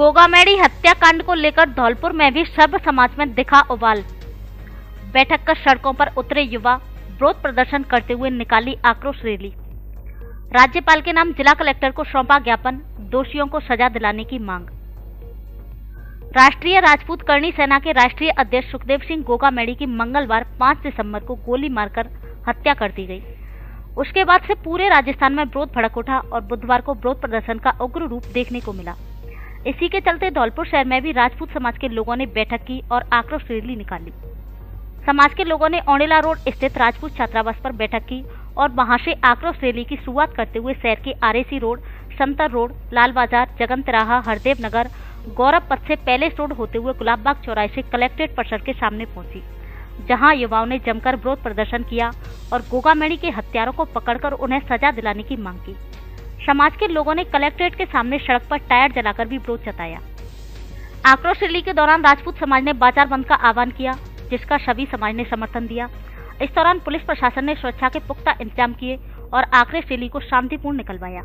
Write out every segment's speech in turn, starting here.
गोगामेड़ी हत्याकांड को लेकर धौलपुर में भी सर्व समाज में दिखा उबाल। बैठक कर सड़कों पर उतरे युवा, विरोध प्रदर्शन करते हुए निकाली आक्रोश रैली। राज्यपाल के नाम जिला कलेक्टर को सौंपा ज्ञापन, दोषियों को सजा दिलाने की मांग। राष्ट्रीय राजपूत करणी सेना के राष्ट्रीय अध्यक्ष सुखदेव सिंह गोगामेड़ी की मंगलवार 5 दिसंबर को गोली मारकर हत्या कर दी गई। उसके बाद से पूरे राजस्थान में विरोध भड़क उठा और बुधवार को विरोध प्रदर्शन का उग्र रूप देखने को मिला। इसी के चलते धौलपुर शहर में भी राजपूत समाज के लोगों ने बैठक की और आक्रोश रैली निकाली। समाज के लोगों ने औड़ेला रोड स्थित राजपूत छात्रावास पर बैठक की और वहां से आक्रोश रैली की शुरुआत करते हुए शहर के आरएसी रोड, संतर रोड, लाल बाजार, जगन तिराहा, हरदेव नगर, गौरव पथ से पैलेस रोड होते हुए गुलाबबाग चौराहे से कलेक्ट्रेट परिसर के सामने पहुंची, जहां युवाओं ने जमकर विरोध प्रदर्शन किया और गोगामेड़ी के हत्यारों को पकड़कर उन्हें सजा दिलाने की मांग की। समाज के लोगों ने कलेक्ट्रेट के सामने सड़क पर टायर जलाकर भी विरोध जताया। आक्रोश रैली के दौरान राजपूत समाज ने बाजार बंद का आह्वान किया, जिसका सभी समाज ने समर्थन दिया। इस दौरान पुलिस प्रशासन ने सुरक्षा के पुख्ता इंतजाम किए और आक्रोश रैली को शांतिपूर्ण निकलवाया।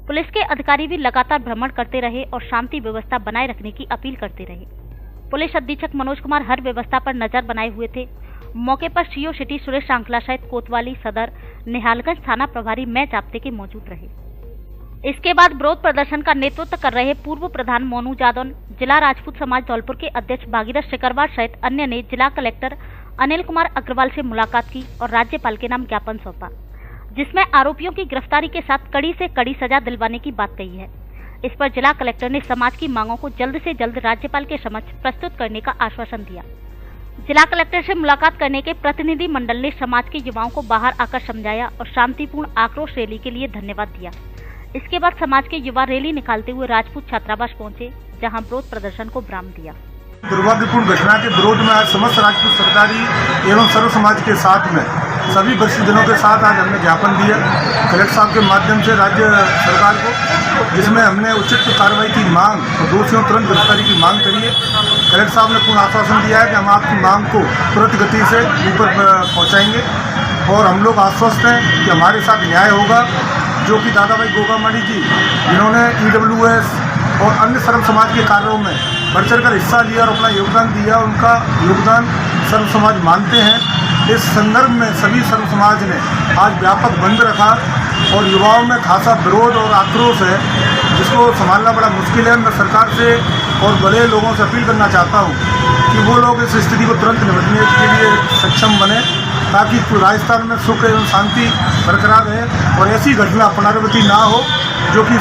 पुलिस के अधिकारी भी लगातार भ्रमण करते रहे और शांति व्यवस्था बनाए रखने की अपील करते रहे। पुलिस अधीक्षक मनोज कुमार हर व्यवस्था पर नजर बनाए हुए थे। मौके पर सीओ सिटी सुरेश श्रृंखला सहित कोतवाली, सदर, निहालगंज थाना प्रभारी मैं जाप्ते के मौजूद रहे। इसके बाद विरोध प्रदर्शन का नेतृत्व कर रहे पूर्व प्रधान मोनू जादौन, जिला राजपूत समाज धौलपुर के अध्यक्ष भागीरथ सिकरवार सहित अन्य ने जिला कलेक्टर अनिल कुमार अग्रवाल से मुलाकात की और राज्यपाल के नाम ज्ञापन सौंपा, जिसमें आरोपियों की गिरफ्तारी के साथ कड़ी से कड़ी सजा दिलवाने की बात कही है। इस पर जिला कलेक्टर ने समाज की मांगों को जल्द से जल्द राज्यपाल के समक्ष प्रस्तुत करने का आश्वासन दिया। जिला कलेक्टर से मुलाकात करने के प्रतिनिधि मंडल ने समाज के युवाओं को बाहर आकर समझाया और शांतिपूर्ण आक्रोश रैली के लिए धन्यवाद दिया। इसके बाद समाज के युवा रैली निकालते हुए राजपूत छात्रावास पहुंचे, जहां विरोध प्रदर्शन को विराम दिया। दुर्भाग्यपूर्ण घटना के विरोध में आज समस्त राजपूत सरकारी एवं सर्व समाज के साथ में सभी वरिष्ठजनों के साथ आज हमने ज्ञापन दिया कलेक्टर साहब के माध्यम से राज्य सरकार को, जिसमें हमने उचित कार्रवाई की मांग और दोषियों तुरंत गिरफ्तारी की मांग करी है। कलेक्टर साहब ने पूर्ण आश्वासन दिया है कि हम आपकी मांग को तुरंत गति से ऊपर पहुँचाएंगे और हम लोग आश्वस्त हैं कि हमारे साथ न्याय होगा। जो कि दादा भाई गोगामेड़ी जी, जिन्होंने EWS और अन्य सर्व समाज के कार्यों में बढ़ चढ़ कर हिस्सा लिया और अपना योगदान दिया, उनका योगदान सर्व समाज मानते हैं। इस संदर्भ में सभी सर्व समाज ने आज व्यापक बंद रखा और युवाओं में खासा विरोध और आक्रोश है, जिसको संभालना बड़ा मुश्किल है। मैं सरकार से और बड़े लोगों से अपील करना चाहता हूँ कि वो लोग इस स्थिति को तुरंत निपटने के लिए सक्षम बने, ताकि राजस्थान में सुख एवं शांति बरकरार रहे और ऐसी घटना पुनरावृत्ति ना हो, जो कि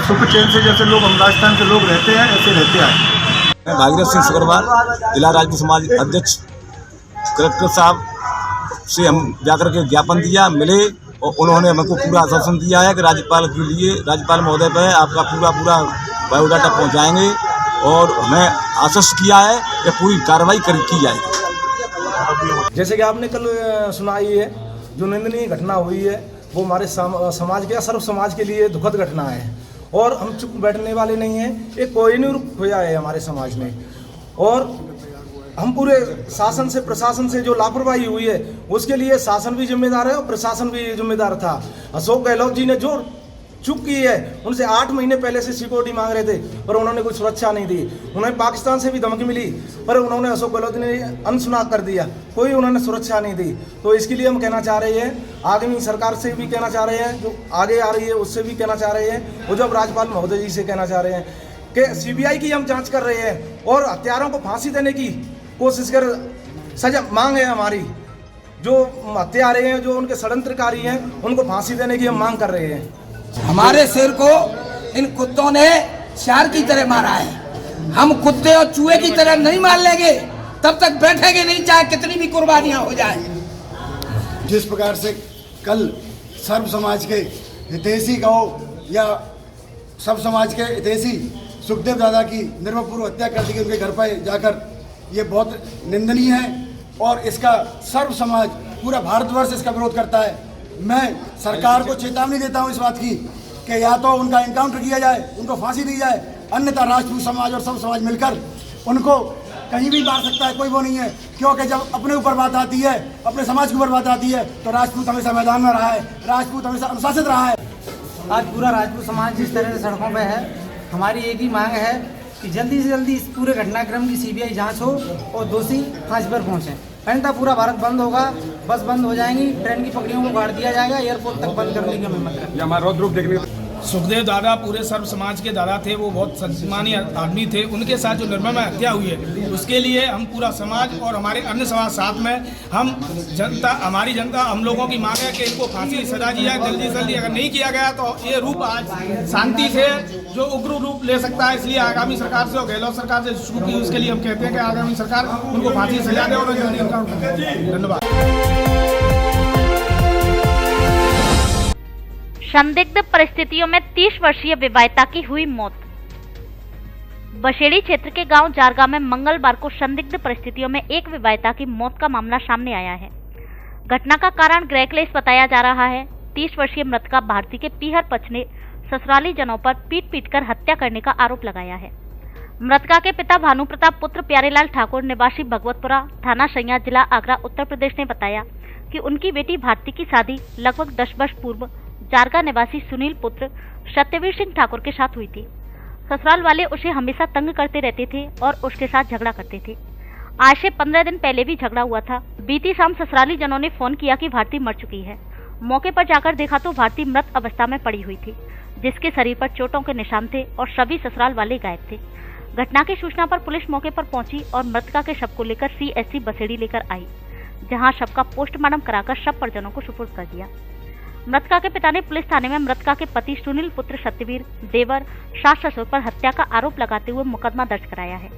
सुख चैन से जैसे लोग हम राजस्थान के लोग रहते हैं ऐसे रहते आए। मैं भागीरथ सिंह सिकरवार, जिला राजपूत समाज अध्यक्ष, कलेक्टर साहब से हम जाकर के ज्ञापन दिया, मिले और उन्होंने हमको पूरा आश्वासन दिया है कि राज्यपाल के लिए, राज्यपाल महोदय पर आपका पूरा बायोडाटा पहुंचाएंगे और हमें आश्वस्त किया है कि पूरी कार्रवाई की जाएगी। जैसे कि आपने कल सुनाई है, जो निंदनीय घटना हुई है वो हमारे समाज के, सर्व समाज के लिए दुखद घटना है और हम चुप बैठने वाले नहीं हैं। एक कोहिनूर खोया है हमारे समाज ने और हम पूरे शासन से, प्रशासन से जो लापरवाही हुई है उसके लिए शासन भी जिम्मेदार है और प्रशासन भी जिम्मेदार था। अशोक गहलोत जी ने जो चुप की है, उनसे 8 महीने पहले से सिक्योरिटी मांग रहे थे पर उन्होंने कोई सुरक्षा नहीं दी। उन्हें पाकिस्तान से भी धमकी मिली पर उन्होंने, अशोक गहलोत ने अनसुना कर दिया, कोई उन्होंने सुरक्षा नहीं दी। तो इसके लिए हम कहना चाह रहे हैं, आगामी सरकार से भी कहना चाह रहे हैं, जो आगे आ रही है उससे भी कहना चाह रहे हैं, वो जब राज्यपाल महोदय जी से कहना चाह रहे हैं कि CBI की हम जाँच कर रहे हैं और हत्यारों को फांसी देने की कोशिश कर, सजा मांग है हमारी। जो हत्यारे हैं, जो उनके षड्यंत्रकारी हैं, उनको फांसी देने की हम मांग कर रहे हैं। हमारे सिर को इन कुत्तों ने शेर की तरह मारा है। हम कुत्ते और चूहे की तरह नहीं मार लेंगे, तब तक बैठेंगे नहीं, चाहे कितनी भी कुर्बानियां हो जाए। जिस प्रकार से कल सर्व समाज के हितैषी कहो या सब समाज के हितैषी सुखदेव दादा की निर्ममपूर्व हत्या कर दी गई उनके घर पर जाकर, ये बहुत निंदनीय है और इसका सर्व समाज, पूरा भारतवर्ष इसका विरोध करता है। मैं सरकार को चेतावनी देता हूं इस बात की कि या तो उनका एनकाउंटर किया जाए, उनको फांसी दी जाए, अन्यथा राजपूत समाज और सब समाज मिलकर उनको कहीं भी मार सकता है, कोई वो नहीं है। क्योंकि जब अपने ऊपर बात आती है, अपने समाज के ऊपर बात आती है, तो राजपूत हमेशा मैदान में रहा है, राजपूत हमेशा अनुशासित रहा है। आज पूरा राजपूत समाज जिस तरह से सड़कों पर है, हमारी एक ही मांग है कि जल्दी से जल्दी इस पूरे घटनाक्रम की सीबीआई जांच हो और दोषी फांसी पर पहुंचे। अन्यथा पूरा भारत बंद होगा, बस बंद हो जाएंगी, ट्रेन की पटरियों को गाड़ दिया जाएगा, एयरपोर्ट तक बंद करने की हमें मत हमारा रौद्र रूप देखने। सुखदेव दादा पूरे सर्व समाज के दादा थे, वो बहुत सम्मानीय आदमी थे। उनके साथ जो निर्मम हत्या हुई है उसके लिए हम पूरा समाज और हमारे अन्य समाज साथ में, हम जनता, हमारी जनता, हम लोगों की मांग है कि इनको फांसी की सजा दी जाए जल्दी से जल्दी। अगर नहीं किया गया तो ये रूप आज शांति से जो उग्र रूप ले सकता है। इसलिए आगामी सरकार से और गहलोत सरकार से शुरू की, उसके लिए हम कहते हैं कि आगामी सरकार उनको फांसी की सजा दे और धन्यवाद। संदिग्ध परिस्थितियों में 30 वर्षीय विवाहिता की हुई मौत। बशेड़ी क्षेत्र के गांव जारगा में मंगलवार को संदिग्ध परिस्थितियों में एक विवाहिता की मौत का मामला सामने आया है। घटना का कारण गृह क्लेश बताया जा रहा है। 30 वर्षीय मृतका भारती के पीहर पक्ष ने ससुराली जनों पर पीट कर हत्या करने का आरोप लगाया है। मृतका के पिता भानु प्रताप पुत्र प्यारेलाल ठाकुर निवासी भगवतपुरा थाना सैया जिला आगरा उत्तर प्रदेश ने बताया कि उनकी बेटी भारती की शादी लगभग 10 वर्ष पूर्व जारगा निवासी सुनील पुत्र सत्यवीर सिंह ठाकुर के साथ हुई थी। ससुराल वाले उसे हमेशा तंग करते रहते थे और उसके साथ झगड़ा करते थे। आज से 15 दिन पहले भी झगड़ा हुआ था। बीती शाम ससुराली जनों ने फोन किया कि भारती मर चुकी है। मौके पर जाकर देखा तो भारती मृत अवस्था में पड़ी हुई थी, जिसके शरीर पर चोटों के निशान थे और सभी ससुराल वाले गायब थे। घटना की सूचना पर पुलिस मौके पर पहुंची और मृतका के शव को लेकर CSC बसेड़ी लेकर आई, जहां शव का पोस्टमार्टम कराकर शव परिजनों को सुपुर्द कर दिया। मृतका के पिता ने पुलिस थाने में मृतका के पति सुनील पुत्र सत्यवीर देवर सास ससुर पर हत्या का आरोप लगाते हुए मुकदमा दर्ज कराया है।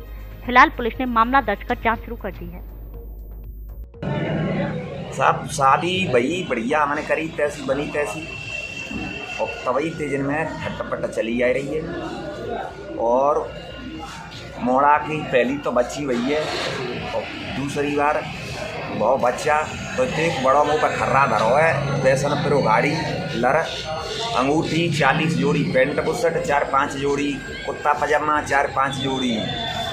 फिलहाल पुलिस ने मामला दर्ज कर जांच शुरू कर दी है। सब शादी भई बढ़िया मैंने करी तैसी बनी तैसी, और तवई तेजन में खटपट चली आ रही है। और मोड़ा की पहली तो बच्ची हुई है और दूसरी बार बहुत बच्चा तो एक बड़ा मुँह पर खर्रा धरो है। बेसन पर गाड़ी लर अंगूठी 40 जोड़ी पेंट बुसट 4-5 जोड़ी कुत्ता पजामा 4-5 जोड़ी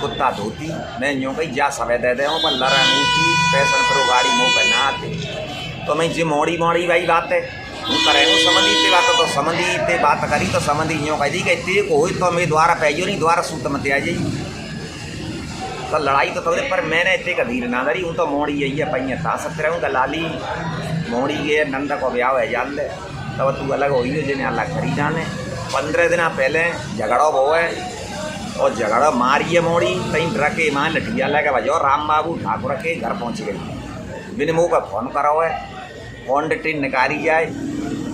कुत्ता धोती। मैं यूँ कहीं जा सवे दे दे पर लर अंगूठी बेसन पर गाड़ी मुँह पर ना आते। तो मैं जो मोड़ी मोड़ी भाई बात है वो करे वो समझी ते बात तो समझी ते बात करी तो समझी यूँ कह दी कि ते को तो मैं द्वारा पैजो नहीं द्वारा सूत मत आ जाइए। तो लड़ाई तो तोड़े पर मैंने इतने का धीर ना धरी। हूँ तो मोड़ी यही है पहिए था सकते रहूँ लाली मोड़ी के नंदा को ब्याह है जान ले तब तू अलग हो ही जिन्हें अलग करी जाने। 15 दिन पहले झगड़ा वो है और झगड़ा मारी है मोड़ी कहीं रखे माँ लठिया लगे बजो राम बाबू ठाकुर के घर पहुँच गई। बिन मुँह पर फोन करा हुआ है, फोन डिटेल निकाली जाए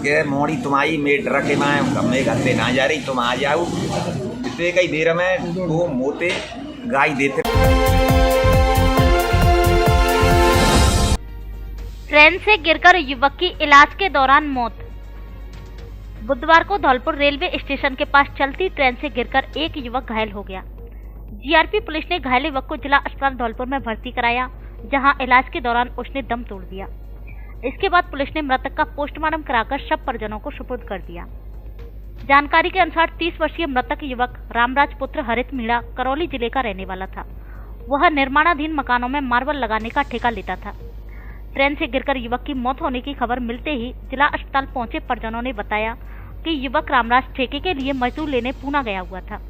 कि मोड़ी तुम्हारी मेट रखे माँ मैं घर पे ना जा रही तुम आ जाओ। इतने कई देर में वो मोते गाय देते। ट्रेन से गिरकर युवक की इलाज के दौरान मौत। बुधवार को धौलपुर रेलवे स्टेशन के पास चलती ट्रेन से गिरकर एक युवक घायल हो गया। जीआरपी पुलिस ने घायल युवक को जिला अस्पताल धौलपुर में भर्ती कराया, जहां इलाज के दौरान उसने दम तोड़ दिया। इसके बाद पुलिस ने मृतक का पोस्टमार्टम कराकर शव परिजनों को सुपुर्द कर दिया। जानकारी के अनुसार 30 वर्षीय मृतक युवक रामराज पुत्र हरित मीणा करौली जिले का रहने वाला था। वह निर्माणाधीन मकानों में मार्बल लगाने का ठेका लेता था। ट्रेन से गिरकर युवक की मौत होने की खबर मिलते ही जिला अस्पताल पहुंचे परिजनों ने बताया कि युवक रामराज ठेके के लिए मजदूर लेने पूना गया हुआ था।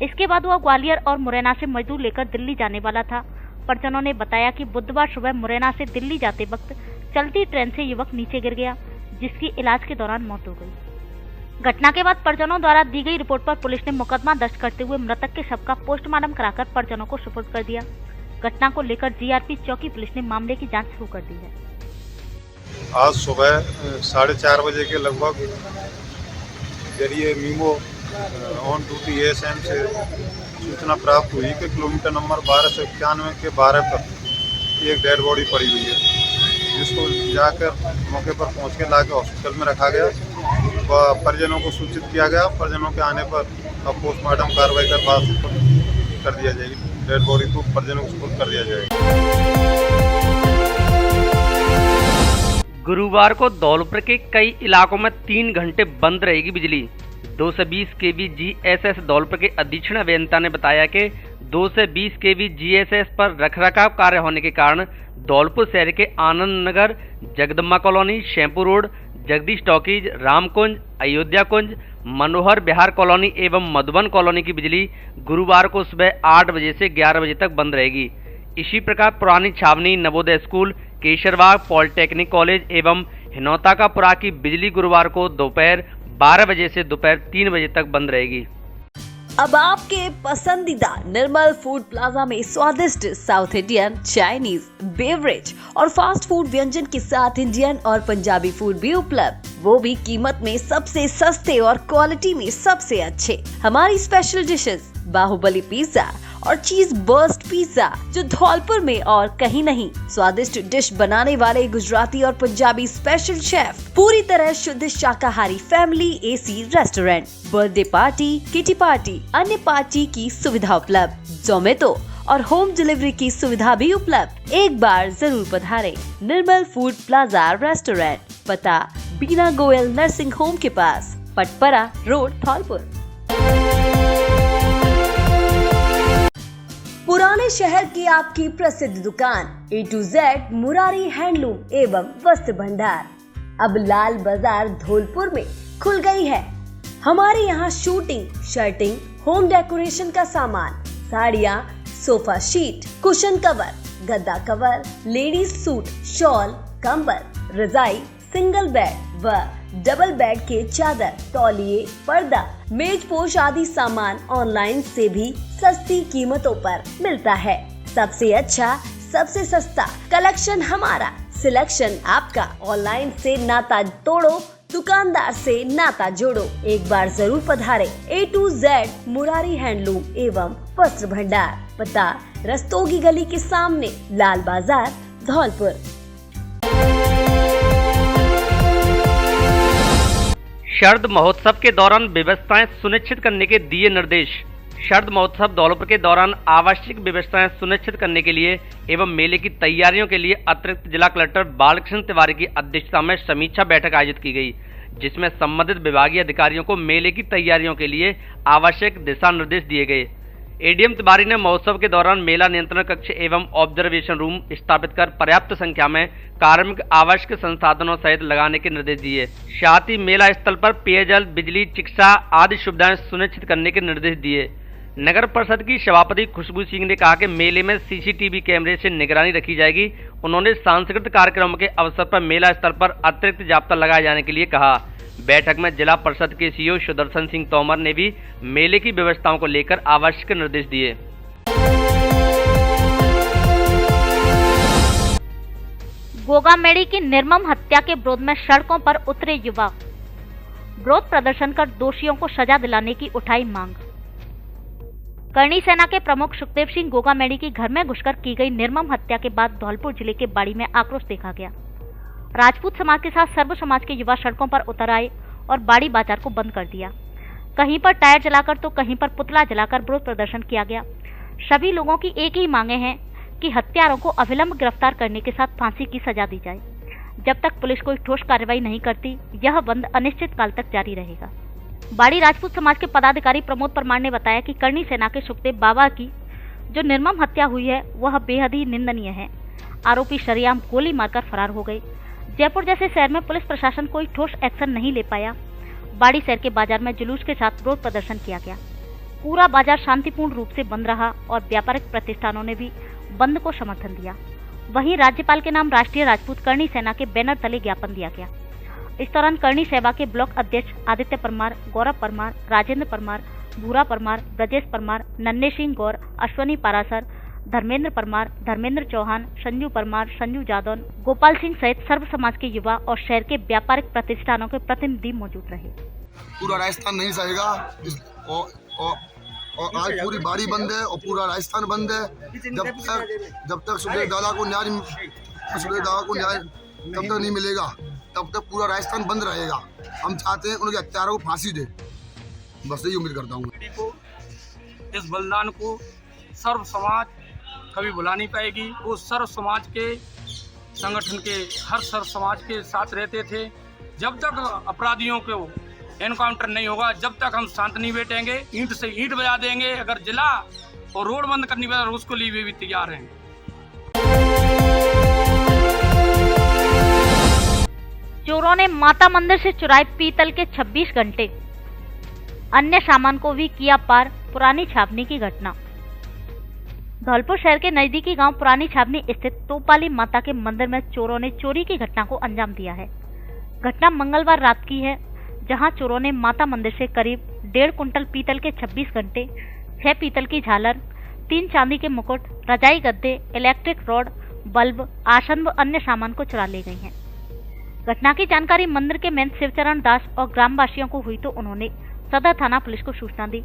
इसके बाद वह ग्वालियर और मुरैना से मजदूर लेकर दिल्ली जाने वाला था। परिजनों ने बताया कि बुधवार सुबह मुरैना से दिल्ली जाते वक्त चलती ट्रेन से युवक नीचे गिर गया, जिसकी इलाज के दौरान मौत हो गई। घटना के बाद परिजनों द्वारा दी गई रिपोर्ट पर पुलिस ने मुकदमा दर्ज करते हुए मृतक के शव का पोस्टमार्टम कराकर परिजनों को सुपुर्द कर दिया। घटना को लेकर जीआरपी चौकी पुलिस ने मामले की जांच शुरू कर दी है। आज सुबह 4:30 बजे के लगभग जरिए मीमो ऑन ड्यूटी ASM से सूचना प्राप्त हुई कि किलोमीटर नंबर 1291 के 12 पर एक डेड बॉडी पड़ी हुई है, जिसको जाकर मौके पर पहुंच के लाके हॉस्पिटल में रखा गया व परिजनों को सूचित किया गया। परिजनों के आने पर अब पोस्टमार्टम कार्रवाई कर बाद कर दिया जाएगी। डेड बॉडी को परिजनों को सुपुर्द कर दिया जाएगा। गुरुवार को धौलपुर के कई इलाकों में 3 घंटे बंद रहेगी बिजली। 220 kV GSS धौलपुर के अधीक्षण अभियंता ने बताया कि 220 kV GSS पर रखरखाव कार्य होने के कारण धौलपुर शहर के Anand Nagar, Jagdamba colony, shampoo road, Jagdish talkies, Ramkunj, Ayodhya Kunj, Manohar Vihar colony एवं मधुबन कॉलोनी की बिजली गुरुवार को सुबह 8 बजे से 11 बजे तक बंद रहेगी। इसी प्रकार पुरानी छावनी, नवोदय स्कूल, केशरबाग, पॉलिटेक्निक कॉलेज एवं हिनौता का पुरा की बिजली गुरुवार को दोपहर 12 बजे से दोपहर 3 बजे तक बंद रहेगी। अब आपके पसंदीदा निर्मल फूड प्लाजा में स्वादिष्ट साउथ इंडियन, चाइनीज, बेवरेज और फास्ट फूड व्यंजन के साथ इंडियन और पंजाबी फूड भी उपलब्ध, वो भी कीमत में सबसे सस्ते और क्वालिटी में सबसे अच्छे। हमारी स्पेशल डिशेस बाहुबली पिज्जा और चीज बर्स्ट पिज्जा जो धौलपुर में और कहीं नहीं। स्वादिष्ट डिश बनाने वाले गुजराती और पंजाबी स्पेशल शेफ, पूरी तरह शुद्ध शाकाहारी family AC restaurant, birthday party, kitty party, अन्य पार्टी की सुविधा उपलब्ध, जोमेटो और होम डिलीवरी की सुविधा भी उपलब्ध। एक बार जरूर पधारें निर्मल फूड प्लाजा रेस्टोरेंट, पता बीना गोयल नर्सिंग होम के पास, पटपरा रोड, धौलपुर। पुराने शहर की आपकी प्रसिद्ध दुकान A to Z Murari handloom एवं वस्त्र भंडार अब लाल बाजार धौलपुर में खुल गई है। हमारे यहाँ शूटिंग, शर्टिंग, होम डेकोरेशन का सामान, साड़ियाँ, सोफा शीट, कुशन कवर, गद्दा कवर, लेडीज सूट, शॉल, कंबल, रजाई, सिंगल बेड व डबल बेड के चादर, तौलिए, पर्दा, मेज पोश आदि सामान ऑनलाइन से भी सस्ती कीमतों पर मिलता है। सबसे अच्छा, सबसे सस्ता कलेक्शन हमारा, सिलेक्शन आपका। ऑनलाइन से नाता तोड़ो, दुकानदार से नाता जोड़ो। एक बार जरूर पधारें A to Z Murari handloom एवं वस्त्र भंडार, पता रस्तोगी गली के सामने, लाल बाजार, धौलपुर। शरद महोत्सव के दौरान व्यवस्थाएं सुनिश्चित करने के दिए निर्देश। शरद महोत्सव धौलपुर के दौरान आवश्यक व्यवस्थाएं सुनिश्चित करने के लिए एवं मेले की तैयारियों के लिए अतिरिक्त जिला कलेक्टर बालकृष्ण तिवारी की अध्यक्षता में समीक्षा बैठक आयोजित की गई, जिसमें संबंधित विभागीय अधिकारियों को मेले की तैयारियों के लिए आवश्यक दिशा निर्देश दिए गए। एडीएम तिवारी ने महोत्सव के दौरान मेला नियंत्रण कक्ष एवं ऑब्जर्वेशन रूम स्थापित कर पर्याप्त संख्या में कार्मिक आवश्यक संसाधनों सहित लगाने के निर्देश दिए। साथ ही मेला स्थल पर पेयजल, बिजली, चिकित्सा आदि सुविधाएं सुनिश्चित करने के निर्देश दिए। नगर परिषद की सभापति खुशबू सिंह ने कहा कि मेले में सीसीटीवी कैमरे से निगरानी रखी जाएगी। उन्होंने सांस्कृतिक कार्यक्रमों के अवसर पर मेला स्थल पर अतिरिक्त जाब्ता लगाए जाने के लिए कहा। बैठक में जिला परिषद के सीईओ सुदर्शन सिंह तोमर ने भी मेले की व्यवस्थाओं को लेकर आवश्यक निर्देश दिए। गोगामेड़ी की निर्मम हत्या के विरोध में सड़कों पर उतरे युवा, विरोध प्रदर्शन कर दोषियों को सजा दिलाने की उठाई मांग। करणी सेना के प्रमुख सुखदेव सिंह गोगामेड़ी की घर में घुसकर की गई निर्मम हत्या के बाद धौलपुर जिले के बाड़ी में आक्रोश देखा गया। राजपूत समाज के साथ सर्व समाज के युवा सड़कों पर उतर आए और बाड़ी बाजार को बंद कर दिया। कहीं पर टायर जलाकर तो कहीं पर पुतला जलाकर विरोध प्रदर्शन किया गया। सभी लोगों की एक ही मांगे हैं कि हत्यारों को अविलंब गिरफ्तार करने के साथ फांसी की सजा दी जाए। जब तक पुलिस कोई ठोस कार्रवाई नहीं करती, यह बंद अनिश्चित काल तक जारी रहेगा। बाड़ी राजपूत समाज के पदाधिकारी प्रमोद परमार ने बताया कि करणी सेना के सुखदेव बाबा की जो निर्मम हत्या हुई है वह बेहद ही निंदनीय है। आरोपी शरेआम गोली मारकर फरार हो गए। जयपुर जैसे शहर में पुलिस प्रशासन कोई ठोस एक्शन नहीं ले पाया। बाड़ी शहर के बाजार में जुलूस के साथ विरोध प्रदर्शन किया गया। पूरा बाजार शांतिपूर्ण रूप से बंद रहा और व्यापारिक प्रतिष्ठानों ने भी बंद को समर्थन दिया। वहीं राज्यपाल के नाम राष्ट्रीय राजपूत करणी सेना के बैनर तले ज्ञापन दिया गया। इस दौरान करणी सेवा के ब्लॉक अध्यक्ष आदित्य परमार, गौरव परमार, राजेंद्र परमार, भूरा परमार, ब्रजेश परमार, नन्हे सिंह गौर, अश्वनी पारासर, धर्मेंद्र परमार, धर्मेंद्र चौहान, संजू परमार, संजू जादौन, गोपाल सिंह सहित सर्व समाज के युवा और शहर के व्यापारिक प्रतिष्ठानों के प्रतिनिधि मौजूद रहे। पूरा राजस्थान नहीं सहेगा और आज पूरी बाड़ी बंद है और पूरा राजस्थान बंद है। जब तक सुखदेव दादा को न्याय तब तक नहीं मिलेगा, तब तक पूरा राजस्थान बंद रहेगा। हम चाहते हैं उनके हत्यारों को फांसी दे, बस यही उम्मीद करता हूँ। इस बलिदान को सर्व समाज कभी भुला नहीं पाएगी। वो सर्व समाज के संगठन के हर सर्व समाज के साथ रहते थे। जब तक अपराधियों को एनकाउंटर नहीं होगा, जब तक हम शांत नहीं बैठेंगे। ईंट से ईंट बजा देंगे। अगर जिला और रोड बंद करनी पड़े उसको लिए भी तैयार हैं। चोरों ने माता मंदिर से चुराए पीतल के 26 घंटे, अन्य सामान को भी किया पार। पुरानी छावनी की घटना। धौलपुर शहर के नजदीकी गांव पुरानी छावनी स्थित तोपाली माता के मंदिर में चोरों ने चोरी की घटना को अंजाम दिया है। घटना मंगलवार रात की है, जहां चोरों ने माता मंदिर से करीब 1.5 कुंटल पीतल के 26 घंटे, 6 पीतल की झालर, 3 चांदी के मुकुट, रजाई गद्दे, इलेक्ट्रिक रॉड, बल्ब, आसन व अन्य सामान को चुरा ले गई हैं। घटना की जानकारी मंदिर के महंत शिवचरण दास और ग्रामवासियों को हुई तो उन्होंने सदर थाना पुलिस को सूचना दी,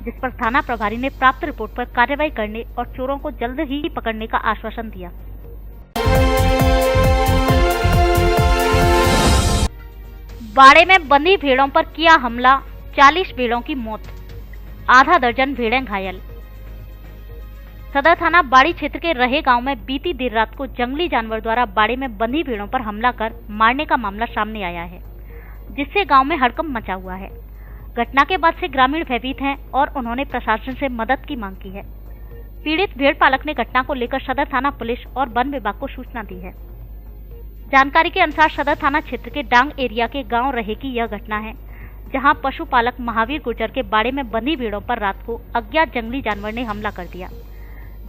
जिस पर थाना प्रभारी ने प्राप्त रिपोर्ट पर कार्रवाई करने और चोरों को जल्द ही पकड़ने का आश्वासन दिया। बाड़े में बंधी भेड़ों पर किया हमला, 40 भेड़ों की मौत, आधा दर्जन भेड़ें घायल। सदर थाना बाड़ी क्षेत्र के रहे गांव में बीती देर रात को जंगली जानवर द्वारा बाड़े में बंधी भेड़ों पर हमला कर मारने का मामला सामने आया है, जिससे गांव में हड़कंप मचा हुआ है। घटना के बाद से ग्रामीण भयभीत हैं और उन्होंने प्रशासन से मदद की मांग की है। पीड़ित भेड़ पालक ने घटना को लेकर सदर थाना पुलिस और वन विभाग को सूचना दी है। जानकारी के अनुसार सदर थाना क्षेत्र के डांग एरिया के गांव रहे की यह घटना है, जहां पशुपालक महावीर गुर्जर के बाड़े में बंधी भेड़ों पर रात को अज्ञात जंगली जानवर ने हमला कर दिया।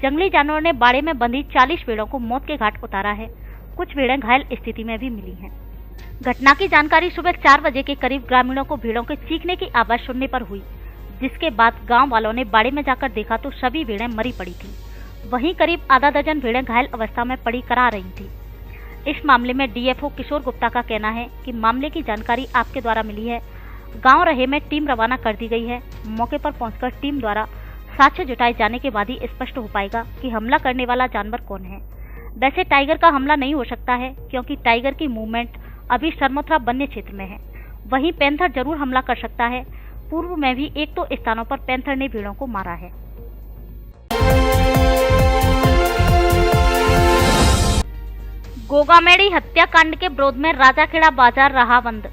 जंगली जानवर ने बाड़े में बंधी 40 भेड़ों को मौत के घाट उतारा है। कुछ भेड़ें घायल स्थिति में भी मिली हैं। घटना की जानकारी सुबह 4 बजे के करीब ग्रामीणों को भेड़ों के चीखने की आवाज सुनने पर हुई, जिसके बाद गांव वालों ने बाड़े में जाकर देखा तो सभी भेड़ें मरी पड़ी थी। वहीं करीब आधा दर्जन भेड़ें घायल अवस्था में पड़ी करा रही थी। इस मामले में डीएफओ किशोर गुप्ता का कहना है कि मामले की जानकारी आपके द्वारा मिली है। गांव रहे में टीम रवाना कर दी गई है। मौके पर पहुंचकर टीम द्वारा साक्ष्य जुटाए जाने के बाद ही स्पष्ट हो पाएगा कि हमला करने वाला जानवर कौन है। वैसे टाइगर का हमला नहीं हो सकता है, क्योंकि टाइगर की मूवमेंट अभी सरमथुरा वन्य क्षेत्र में है। वहीं पैंथर जरूर हमला कर सकता है। पूर्व में भी 1-2 स्थानों पर पैंथर ने भेड़ों को मारा है। गोगामेड़ी हत्याकांड के विरोध में राजाखेड़ा बाजार रहा बंद।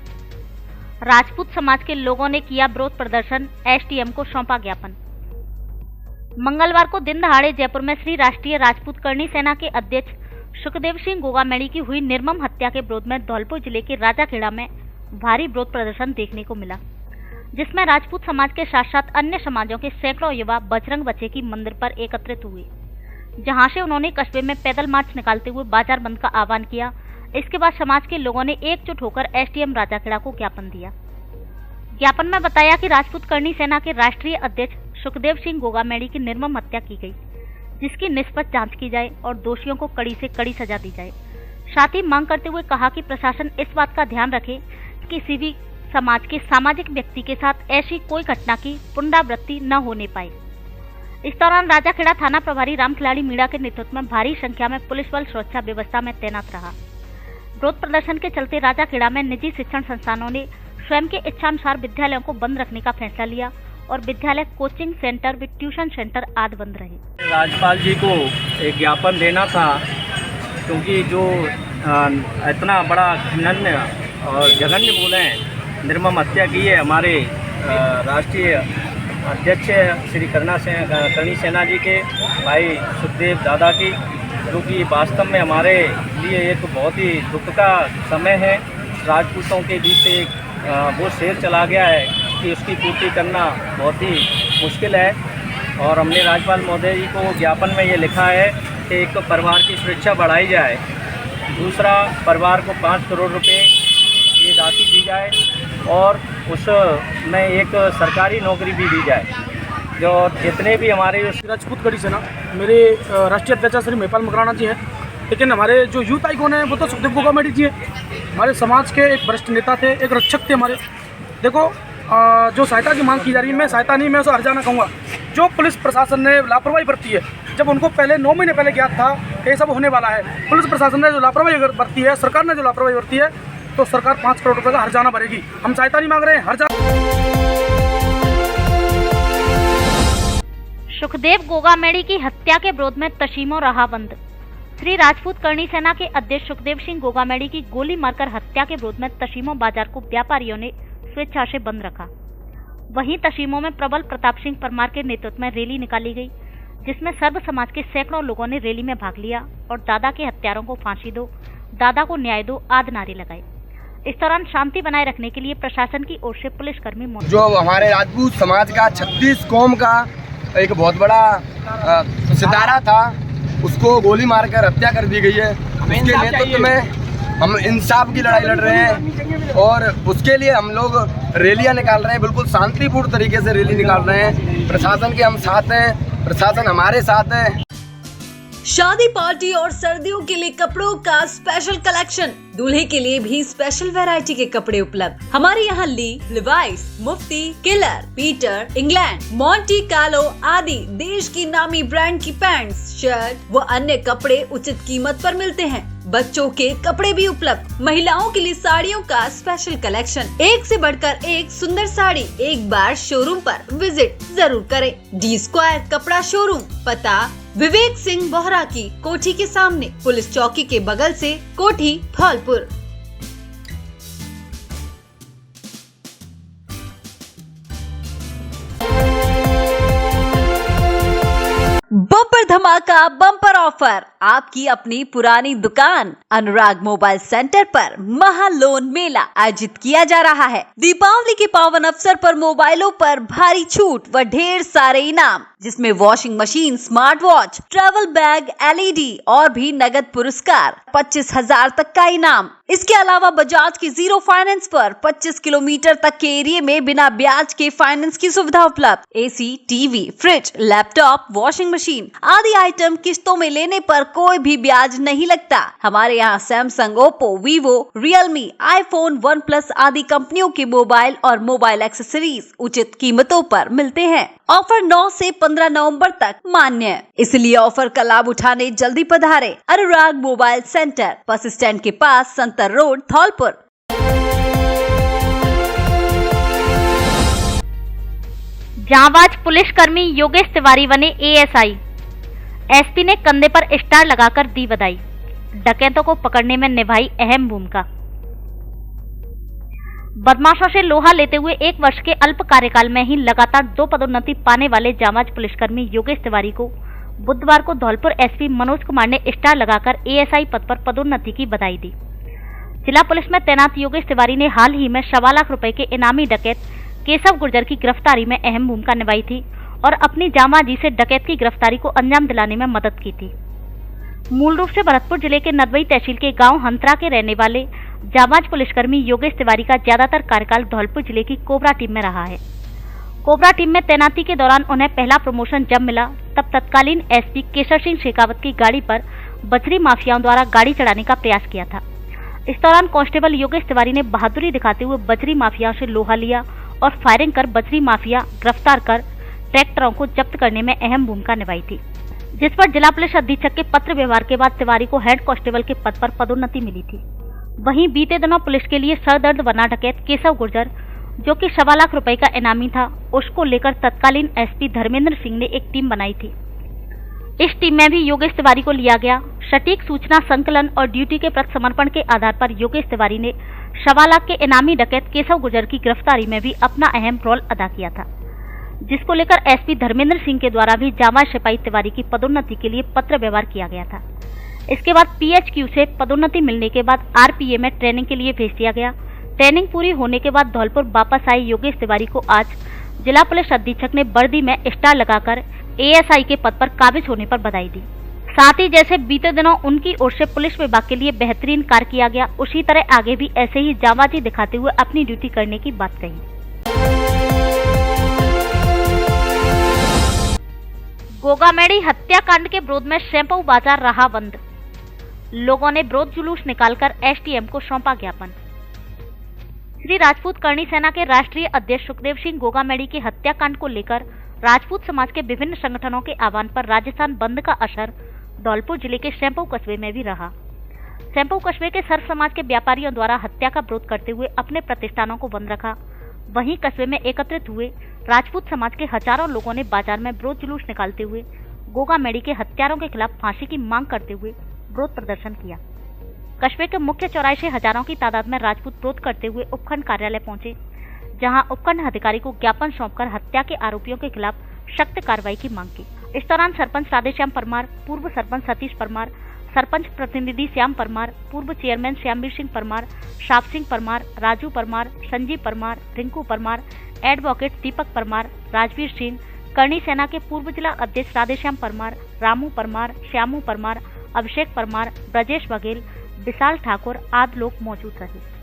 राजपूत समाज के लोगों ने किया विरोध प्रदर्शन, एसडीएम को सौंपा ज्ञापन। मंगलवार को दिन दहाड़े जयपुर में श्री राष्ट्रीय राजपूत करणी सेना के अध्यक्ष सुखदेव सिंह गोगामेड़ी की हुई निर्मम हत्या के विरोध में धौलपुर जिले के राजाखेड़ा में भारी विरोध प्रदर्शन देखने को मिला, जिसमें राजपूत समाज के साथ साथ अन्य समाजों के सैकड़ों युवा बजरंग बच्चे की मंदिर पर एकत्रित हुए, जहां से उन्होंने कस्बे में पैदल मार्च निकालते हुए बाजार बंद का आह्वान किया। इसके बाद समाज के लोगों ने एकजुट होकर एसडीएम राजाखेड़ा को ज्ञापन दिया। ज्ञापन में बताया कि राजपूत करणी सेना के राष्ट्रीय अध्यक्ष सुखदेव सिंह गोगामेड़ी की निर्मम हत्या की गई, जिसकी निष्पक्ष जांच की जाए और दोषियों को कड़ी से कड़ी सजा दी जाए। साथ ही मांग करते हुए कहा कि प्रशासन इस बात का ध्यान रखे कि किसी भी समाज के सामाजिक व्यक्ति के साथ ऐसी कोई घटना की पुनरावृत्ति न होने पाए। इस दौरान राजाखेड़ा थाना प्रभारी राम खिलाड़ी मीणा के नेतृत्व में भारी संख्या में पुलिस बल सुरक्षा व्यवस्था में तैनात रहा। विरोध प्रदर्शन के चलते राजाखेड़ा में निजी शिक्षण संस्थानों ने स्वयं के इच्छानुसार विद्यालयों को बंद रखने का फैसला लिया और विद्यालय, कोचिंग सेंटर व ट्यूशन सेंटर आदि बंद रहे। राज्यपाल जी को एक ज्ञापन देना था, क्योंकि जो इतना बड़ा घिनन्य और जघन्य बोले निर्मम हत्या की है हमारे राष्ट्रीय अध्यक्ष श्री करणी सेना जी के भाई सुखदेव दादा की, जो कि वास्तव में हमारे लिए एक बहुत ही दुख का समय है। राजपूतों के बीच से वो शेर चला गया है कि उसकी पूर्ति करना बहुत ही मुश्किल है। और हमने राज्यपाल महोदय जी को ज्ञापन में ये लिखा है कि एक तो परिवार की सुरक्षा बढ़ाई जाए, दूसरा परिवार को 5 करोड़ रुपए की राशि दी जाए और उसमें एक सरकारी नौकरी भी दी जाए। जो जितने भी हमारे राजपूत करणी सेना, मेरे राष्ट्रीय अध्यक्ष श्री महिपाल मकराना जी हैं, लेकिन हमारे जो यूथ आइकॉन हैं वो तो सुखदेव गोगामेड़ी जी हैं। हमारे समाज के एक वरिष्ठ नेता थे, एक रक्षक थे हमारे। देखो, जो सहायता की मांग की जा रही है, मैं सहायता नहीं, मैं उसे हर्जाना कहूँगा। जो पुलिस प्रशासन ने लापरवाही बरती है, जब उनको पहले 9 महीने पहले ज्ञात था कि ये सब होने वाला है, पुलिस प्रशासन ने जो लापरवाही बरती है, सरकार ने जो लापरवाही बरती है, तो सरकार 5 करोड़ रुपये का हर्जाना भरेगी। हम सहायता नहीं मांग रहे हैं, हर्जाना। सुखदेव गोगामेड़ी की हत्या के विरोध में तशीमो रहा बंद। श्री राजपूत करणी सेना के अध्यक्ष सुखदेव सिंह गोगामेड़ी की गोली मारकर हत्या के विरोध में तशीमो बाजार को व्यापारियों ने स्वेच्छा से बंद रखा। वहीं तशीमो में प्रबल प्रताप सिंह परमार के नेतृत्व में रैली निकाली गई, जिसमें सर्व समाज के सैकड़ों लोगों ने रैली में भाग लिया और दादा के हत्यारों को फांसी दो, दादा को न्याय दो आदि नारे लगाए। इस दौरान शांति बनाए रखने के लिए प्रशासन की ओर से पुलिसकर्मी मौजूद। जो हमारे राजपूत समाज का 36 कौम का एक बहुत बड़ा सितारा था, उसको गोली मारकर हत्या कर दी गई है। उसके नेतृत्व में हम इंसाफ की लड़ाई लड़ रहे हैं और उसके लिए हम लोग रैलियां निकाल रहे हैं। बिल्कुल शांतिपूर्ण तरीके से रैली निकाल रहे हैं। प्रशासन के हम साथ हैं, प्रशासन हमारे साथ है। शादी पार्टी और सर्दियों के लिए कपड़ों का स्पेशल कलेक्शन, दूल्हे के लिए भी स्पेशल वैरायटी के कपड़े उपलब्ध। हमारे यहाँ Lee, Levi's, Mufti, Killer, Peter, England, Monte Carlo आदि देश की नामी ब्रांड की पैंट्स, शर्ट व अन्य कपड़े उचित कीमत पर मिलते हैं। बच्चों के कपड़े भी उपलब्ध। महिलाओं के लिए साड़ियों का स्पेशल कलेक्शन, एक से बढ़कर एक सुंदर साड़ी। एक बार शोरूम पर विजिट जरूर करें। डी स्क्वायर कपड़ा शोरूम, पता विवेक सिंह बोहरा की कोठी के सामने, पुलिस चौकी के बगल से, कोठी धौलपुर। बम्पर धमाका, बम्पर ऑफर, आपकी अपनी पुरानी दुकान अनुराग मोबाइल सेंटर पर महालोन मेला आयोजित किया जा रहा है। दीपावली के पावन अवसर पर मोबाइलों पर भारी छूट व ढेर सारे इनाम, जिसमें washing machine, smart watch, travel bag, LED और भी नगद पुरस्कार, 25,000 तक का इनाम। इसके अलावा बजाज की 0 फाइनेंस पर 25 किलोमीटर तक के एरिया में बिना ब्याज के फाइनेंस की सुविधा उपलब्ध। AC, TV, fridge, laptop, washing machine आदि आइटम किस्तों में लेने पर कोई भी ब्याज नहीं लगता। हमारे यहाँ Samsung, Oppo, Vivo, Realme, iPhone, OnePlus आदि कंपनियों के मोबाइल और मोबाइल एक्सेसरीज उचित कीमतों पर मिलते हैं। ऑफर 9 से 15 नवंबर तक मान्य है, इसलिए ऑफर का लाभ उठाने जल्दी पधारे। अनुराग मोबाइल सेंटर, बस स्टैंड के पास, संतर रोड, धौलपुर। जांबाज पुलिसकर्मी योगेश तिवारी बने ASI। SP ने कंधे पर स्टार लगाकर दी बधाई। डकैतों को पकड़ने में निभाई अहम भूमिका। बदमाशों से लोहा लेते हुए 1 वर्ष के अल्प कार्यकाल में ही लगातार 2 पदोन्नति पाने वाले जांबाज पुलिसकर्मी योगेश तिवारी को बुधवार को धौलपुर SP मनोज कुमार ने स्टार लगाकर ASI पद पर पदोन्नति की बधाई दी। जिला पुलिस में तैनात योगेश तिवारी ने हाल ही में 1.25 लाख रुपए के इनामी डकैत केशव गुर्जर की गिरफ्तारी में अहम भूमिका निभाई थी और अपनी जांबाजी से डकैत की गिरफ्तारी को अंजाम दिलाने में मदद की थी। मूल रूप से भरतपुर जिले के नदबई तहसील के गांव हंतरा के रहने वाले जांबाज पुलिसकर्मी योगेश तिवारी का ज्यादातर कार्यकाल धौलपुर जिले की कोबरा टीम में रहा है। कोबरा टीम में तैनाती के दौरान उन्हें पहला प्रमोशन जब मिला तब तत्कालीन SP केशर सिंह शेखावत की गाड़ी पर बजरी माफियाओं द्वारा गाड़ी चढ़ाने का प्रयास किया था। इस दौरान कांस्टेबल योगेश तिवारी ने बहादुरी दिखाते हुए बजरी माफियाओं से लोहा लिया और फायरिंग कर बजरी माफिया गिरफ्तार कर ट्रैक्टरों को जब्त करने में अहम भूमिका निभाई थी, जिस पर जिला पुलिस अधीक्षक के पत्र व्यवहार के बाद तिवारी को हेड कांस्टेबल के पद पर पदोन्नति मिली थी। वहीं बीते दिनों पुलिस के लिए सरदर्द बना डकैत केशव गुर्जर, जो कि 1.25 लाख रुपए का इनामी था, उसको लेकर तत्कालीन SP धर्मेंद्र सिंह ने एक टीम बनाई थी। इस टीम में भी योगेश तिवारी को लिया गया। सटीक सूचना संकलन और ड्यूटी के प्रति समर्पण के आधार पर योगेश तिवारी ने 1.25 लाख के इनामी डकैत केशव गुर्जर की गिरफ्तारी में भी अपना अहम रोल अदा किया था, जिसको लेकर SP धर्मेंद्र सिंह के द्वारा भी जांबाज सिपाही तिवारी की पदोन्नति के लिए पत्र व्यवहार किया गया था। इसके बाद PHQ से पदोन्नति मिलने के बाद RPA में ट्रेनिंग के लिए भेज दिया गया। ट्रेनिंग पूरी होने के बाद धौलपुर वापस आए योगेश तिवारी को आज जिला पुलिस अधीक्षक ने वर्दी में स्टार लगाकर ASI के पद पर काबिज होने पर बधाई दी। साथ ही जैसे बीते दिनों उनकी ओर से पुलिस विभाग के लिए बेहतरीन कार्य किया गया, उसी तरह आगे भी ऐसे ही जांबाजी दिखाते हुए अपनी ड्यूटी करने की बात कही। गोगामेड़ी हत्याकांड के विरोध में शैम्पू बाजार रहा बंद। लोगों ने विरोध जुलूस निकालकर STM को सौंपा ज्ञापन। श्री राजपूत करणी सेना के राष्ट्रीय अध्यक्ष सुखदेव सिंह गोगामेड़ी के हत्याकांड को लेकर राजपूत समाज के विभिन्न संगठनों के आह्वान पर राजस्थान बंद का असर धौलपुर जिले के शैम्पू कस्बे में भी रहा। शैम्पू कस्बे के सर्व समाज के व्यापारियों द्वारा हत्या का विरोध करते हुए अपने प्रतिष्ठानों को बंद रखा। वहीं कस्बे में एकत्रित हुए राजपूत समाज के हजारों लोगों ने बाजार में विरोध जुलूस निकालते हुए गोगामेड़ी के हत्यारों के खिलाफ फांसी की मांग करते हुए विरोध प्रदर्शन किया। कस्बे के मुख्य चौराहे से हजारों की तादाद में राजपूत विरोध करते हुए उपखंड कार्यालय पहुंचे, जहां उपखंड अधिकारी को ज्ञापन सौंपकर हत्या के आरोपियों के खिलाफ सख्त कार्रवाई की मांग की। इस दौरान सरपंच राधेश्याम परमार, पूर्व सरपंच सतीश परमार, सरपंच प्रतिनिधि श्याम परमार, पूर्व चेयरमैन श्यामवीर सिंह परमार, साप सिंह परमार, राजू परमार, संजीव परमार, रिंकू परमार, एडवोकेट दीपक परमार, राजवीर सिंह, करणी सेना के पूर्व जिला अध्यक्ष राधेश्याम परमार, रामू परमार, श्यामू परमार, अभिषेक परमार, ब्रजेश बघेल, विशाल ठाकुर आदि लोग मौजूद रहे।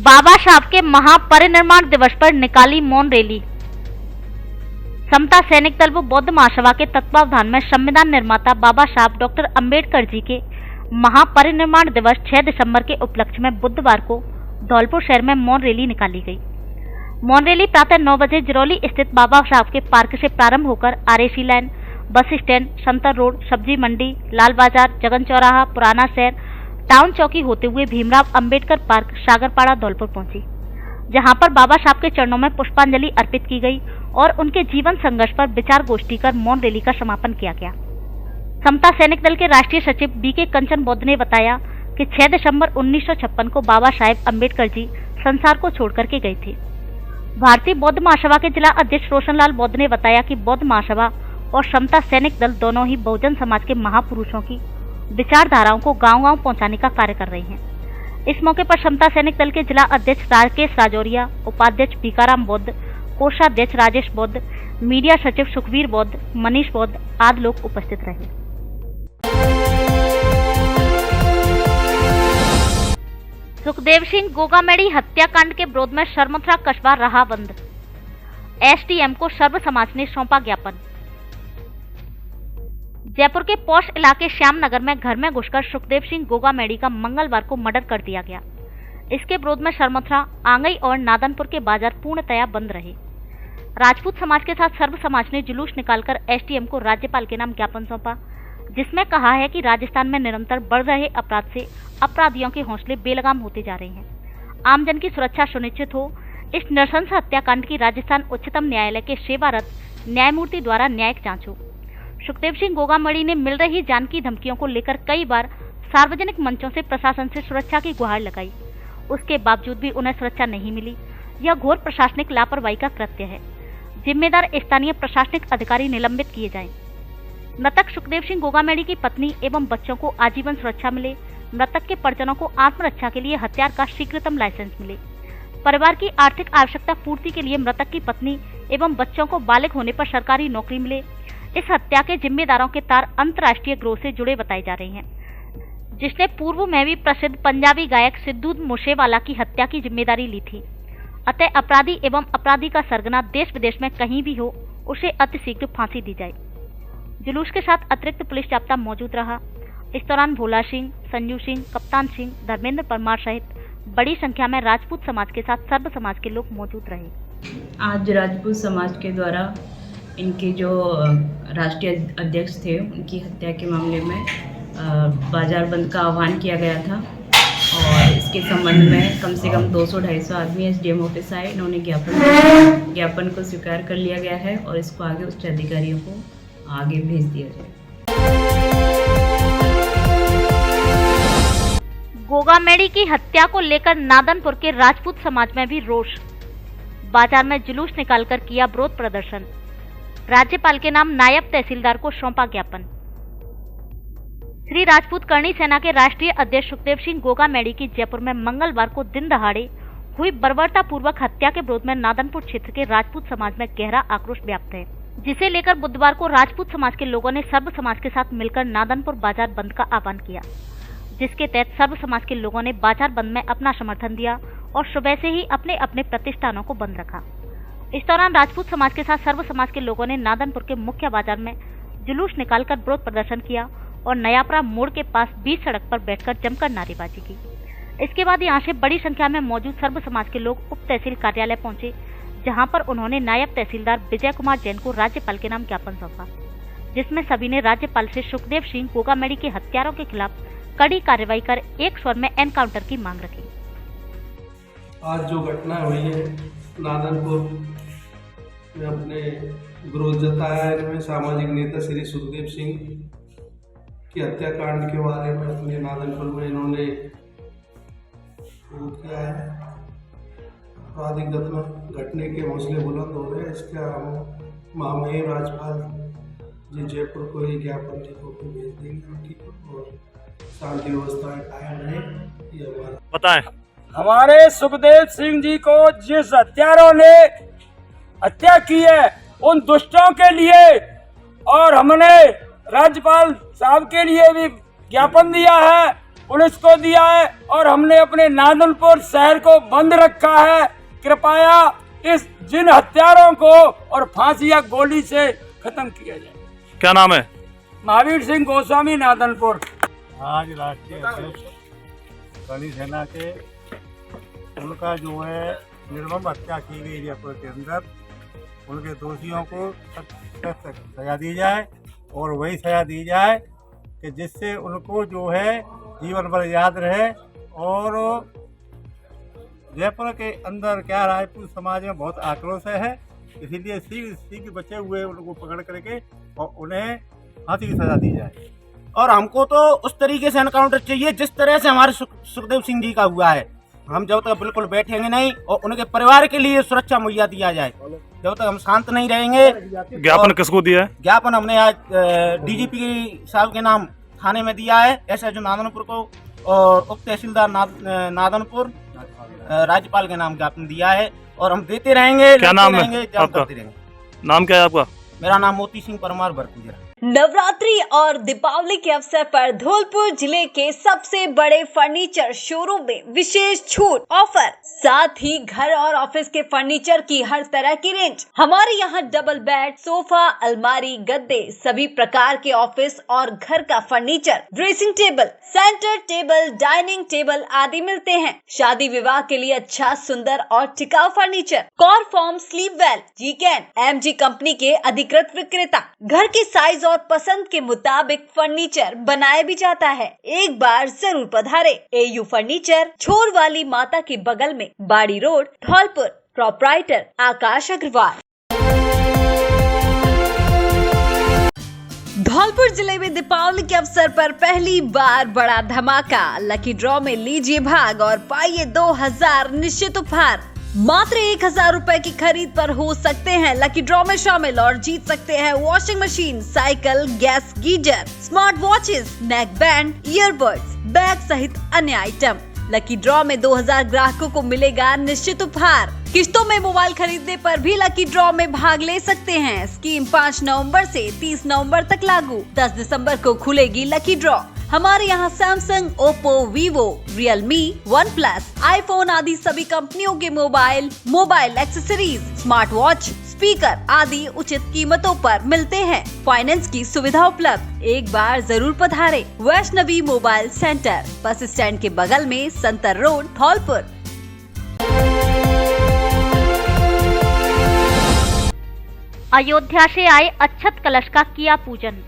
बाबा साहब के महापरिनिर्वाण दिवस पर निकाली मौन रैली। समता सैनिक दल व बौद्ध महासभा के तत्वावधान में संविधान निर्माता बाबा साहब डॉक्टर अंबेडकर जी के महापरिनिर्वाण दिवस 6 दिसंबर के उपलक्ष्य में बुधवार को धौलपुर शहर में मौन रैली निकाली गई। मौन रैली प्रातः 9 बजे जिरौली स्थित बाबा साहब के पार्क से प्रारंभ होकर आरएसी लाइन, बस स्टैंड, संतर रोड, सब्जी मंडी, लाल बाजार, जगन चौराहा, पुराना शहर, टाउन चौकी होते हुए भीमराव अंबेडकर पार्क, सागरपाड़ा, धौलपुर पहुंची, जहां पर बाबा साहब के चरणों में पुष्पांजलि अर्पित की गई और उनके जीवन संघर्ष पर विचार गोष्ठी कर मौन रैली का समापन किया गया। समता सैनिक दल के राष्ट्रीय सचिव बीके कंचन बौद्ध ने बताया कि 6 दिसंबर 1956 को बाबा साहेब अंबेडकर जी संसार को छोड़कर के गए थे। भारतीय बौद्ध महासभा के जिला अध्यक्ष रोशनलाल बौद्ध ने बताया कि बौद्ध महासभा और समता सैनिक दल दोनों ही बहुजन समाज के महापुरुषों की विचारधाराओं को गांव-गांव पहुंचाने का कार्य कर रहे हैं। इस मौके पर समता सैनिक दल के जिला अध्यक्ष राकेश राजौरिया, उपाध्यक्ष भीकाराम बौद्ध, कोषाध्यक्ष राजेश बौद्ध, मीडिया सचिव सुखवीर बौद्ध, मनीष बौद्ध आदि लोग उपस्थित रहे। सुखदेव सिंह गोगामेड़ी हत्याकांड के विरोध में सरमथुरा कस्बा रहा बंद। एसडीएम को सर्व समाज ने सौंपा ज्ञापन। जयपुर के पौष इलाके श्यामनगर में घर में घुसकर सुखदेव सिंह गोगामेड़ी का मंगलवार को मर्डर कर दिया गया। इसके विरोध में सरमथुरा, आंगई और नादनपुर के बाजार पूर्णतया बंद रहे। राजपूत समाज के साथ सर्व समाज ने जुलूस निकालकर एसडीएम को राज्यपाल के नाम ज्ञापन सौंपा, जिसमें कहा है कि राजस्थान में निरंतर बढ़ रहे अपराध से अपराधियों के हौसले बेलगाम होते जा रहे हैं। आमजन की सुरक्षा सुनिश्चित हो, इस नृशंस हत्याकांड की राजस्थान उच्चतम न्यायालय के सेवारत न्यायमूर्ति द्वारा न्यायिक जांच हो। सुखदेव सिंह गोगामेड़ी ने मिल रही जान की धमकियों को लेकर कई बार सार्वजनिक मंचों से प्रशासन से सुरक्षा की गुहार लगाई, उसके बावजूद भी उन्हें सुरक्षा नहीं मिली। यह घोर प्रशासनिक लापरवाही का कृत्य है। जिम्मेदार स्थानीय प्रशासनिक अधिकारी निलंबित किए जाएं। मृतक सुखदेव सिंह गोगामेड़ी की पत्नी एवं बच्चों को आजीवन सुरक्षा मिले। मृतक के परिजनों को आत्मरक्षा के लिए हथियार का शीघ्रतम लाइसेंस मिले। परिवार की आर्थिक आवश्यकता पूर्ति के लिए मृतक की पत्नी एवं बच्चों को बालिग होने पर सरकारी नौकरी मिले। इस हत्या के जिम्मेदारों के तार अंतर्राष्ट्रीय गिरोह से जुड़े बताए जा रहे हैं, जिसने पूर्व में भी प्रसिद्ध पंजाबी गायक सिद्धू मूसेवाला की हत्या की जिम्मेदारी ली थी। अतः अपराधी एवं अपराधी का सरगना देश विदेश में कहीं भी हो, उसे अतिशीघ्र फांसी दी जाए। जुलूस के साथ अतिरिक्त पुलिस जाब्ता मौजूद रहा। इस दौरान भोला सिंह, संजू सिंह, कप्तान सिंह, धर्मेंद्र परमार सहित बड़ी संख्या में राजपूत समाज के साथ सर्व समाज के लोग मौजूद रहे। आज राजपूत समाज के द्वारा इनके जो राष्ट्रीय अध्यक्ष थे, उनकी हत्या के मामले में बाजार बंद का आह्वान किया गया था और इसके संबंध में कम से कम 200-250 आदमी एसडीएम ऑफिस आए। इन्होंने ज्ञापन को स्वीकार कर लिया गया है और इसको आगे उच्च अधिकारियों को आगे भेज दिया जाए। गोगामेड़ी की हत्या को लेकर नादनपुर के राजपूत समाज में भी रोष। बाजार में जुलूस निकालकर किया विरोध प्रदर्शन। राज्यपाल के नाम नायब तहसीलदार को सौंपा ज्ञापन। श्री राजपूत करणी सेना के राष्ट्रीय अध्यक्ष सुखदेव सिंह गोगामेड़ी की जयपुर में मंगलवार को दिन दहाड़े हुई बर्बरतापूर्वक हत्या के विरोध में नादनपुर क्षेत्र के राजपूत समाज में गहरा आक्रोश व्याप्त है, जिसे लेकर बुधवार को राजपूत समाज के लोगों ने सर्व समाज के साथ मिलकर नादनपुर बाजार बंद का आह्वान किया, जिसके तहत सर्व समाज के लोगों ने बाजार बंद में अपना समर्थन दिया और सुबह से ही अपने अपने प्रतिष्ठानों को बंद रखा। इस दौरान राजपूत समाज के साथ सर्व समाज के लोगों ने नादनपुर के मुख्य बाजार में जुलूस निकालकर विरोध प्रदर्शन किया और नयापरा मोड़ के पास बीच सड़क पर बैठकर जमकर नारेबाजी की। इसके बाद यहां से बड़ी संख्या में मौजूद सर्व समाज के लोग उप तहसील कार्यालय पहुंचे, जहां पर उन्होंने नायब तहसीलदार विजय कुमार जैन को राज्यपाल के नाम ज्ञापन सौंपा, जिसमें सभी ने राज्यपाल से सुखदेव सिंह गोगामेड़ी के हत्यारों के खिलाफ कड़ी कार्रवाई कर एक स्वर में एनकाउंटर की मांग रखी। आज जो घटना हुई है नादनपुर में, अपने विरोध जताया है इनमें सामाजिक नेता श्री सुखदेव सिंह की हत्याकांड के बारे में अपने नादनपुर में इन्होंने विरोध किया है। आपराधिक घटने के हौसले बुलंद हो रहे हैं। इसका हम महामहिम राज्यपाल जी जयपुर को ही ज्ञापन ठीक होकर भेज देंगे हम, ठीक है, और शांति व्यवस्था कायम रहे, ये हमारा बताएं। हमारे सुखदेव सिंह जी को जिस हत्यारों ने हत्या की है उन दुष्टों के लिए, और हमने राज्यपाल साहब के लिए भी ज्ञापन दिया है, पुलिस को दिया है, और हमने अपने नादनपुर शहर को बंद रखा है। कृपया इस जिन हत्यारों को और फांसी या गोली से खत्म किया जाए। क्या नाम है? महावीर सिंह गोस्वामी, नादनपुर। आज राष्ट्रीय अध्यक्ष गणी सेना के उनका जो है निर्मम हत्या की गई जयपुर के अंदर, उनके दोषियों को सख्त सजा दी जाए, और वही सजा दी जाए कि जिससे उनको जो है जीवन भर याद रहे। और जयपुर के अंदर क्या राजपूत समाज में बहुत आक्रोश है, इसीलिए सीख बचे हुए उनको पकड़ करके और उन्हें फांसी की सजा दी जाए। और हमको तो उस तरीके से एनकाउंटर चाहिए जिस तरह से हमारे सुखदेव सिंह जी का हुआ है। हम जब तक बिल्कुल बैठेंगे नहीं और उनके परिवार के लिए सुरक्षा मुहैया दिया जाए, जब तक हम शांत नहीं रहेंगे। ज्ञापन किसको दिया है? ज्ञापन हमने आज डीजीपी साहब के नाम थाने में दिया है, एसएचओ नादनपुर को, और उप तहसीलदार नादनपुर, राज्यपाल के नाम ज्ञापन दिया है, और हम देते रहेंगे। क्या नाम है आपका? नाम क्या है आपका? मेरा नाम मोती सिंह परमार भरपूजरा। नवरात्रि और दीपावली के अवसर पर धौलपुर जिले के सबसे बड़े फर्नीचर शोरूम में विशेष छूट ऑफर, साथ ही घर और ऑफिस के फर्नीचर की हर तरह की रेंज। हमारे यहाँ डबल बेड, सोफा, अलमारी, गद्दे, सभी प्रकार के ऑफिस और घर का furniture, dressing table, centre table, dining table आदि मिलते हैं। शादी विवाह के लिए अच्छा, सुंदर और टिकाऊ फर्नीचर। कॉरफॉर्म, स्लीपवेल, जीकेन, एमजी कंपनी के अधिकृत विक्रेता। घर के साइज और पसंद के मुताबिक फर्नीचर बनाया भी जाता है। एक बार जरूर पधारे। एयू फर्नीचर, छोर वाली माता के बगल में, बाड़ी रोड, धौलपुर। प्रोप्राइटर आकाश अग्रवाल। धौलपुर जिले में दीपावली के अवसर पर पहली बार बड़ा धमाका। लकी ड्रॉ में लीजिए भाग और पाइए 2000 निश्चित उपहार। मात्र 1000 रुपए की खरीद पर हो सकते हैं लकी ड्रॉ में शामिल और जीत सकते हैं washing machine, cycle, gas geyser, smart watches, neck band, earbuds, bag सहित अन्य आइटम। लकी ड्रॉ में 2000 ग्राहकों को मिलेगा निश्चित उपहार। किस्तों में मोबाइल खरीदने पर भी लकी ड्रॉ में भाग ले सकते हैं। स्कीम 5 नवंबर से 30 नवंबर तक लागू। 10 दिसंबर को खुलेगी लकी ड्रॉ। हमारे यहाँ Samsung, Oppo, Vivo, Realme, one plus, iPhone आदि सभी कंपनियों के mobile accessories, smart watch, speaker आदि उचित कीमतों पर मिलते हैं। फाइनेंस की सुविधा उपलब्ध। एक बार जरूर पधारे। Vaishnavi mobile centre, bus stand के बगल में, संतर रोड, धौलपुर। अयोध्या से आए अक्षत कलश का किया पूजन।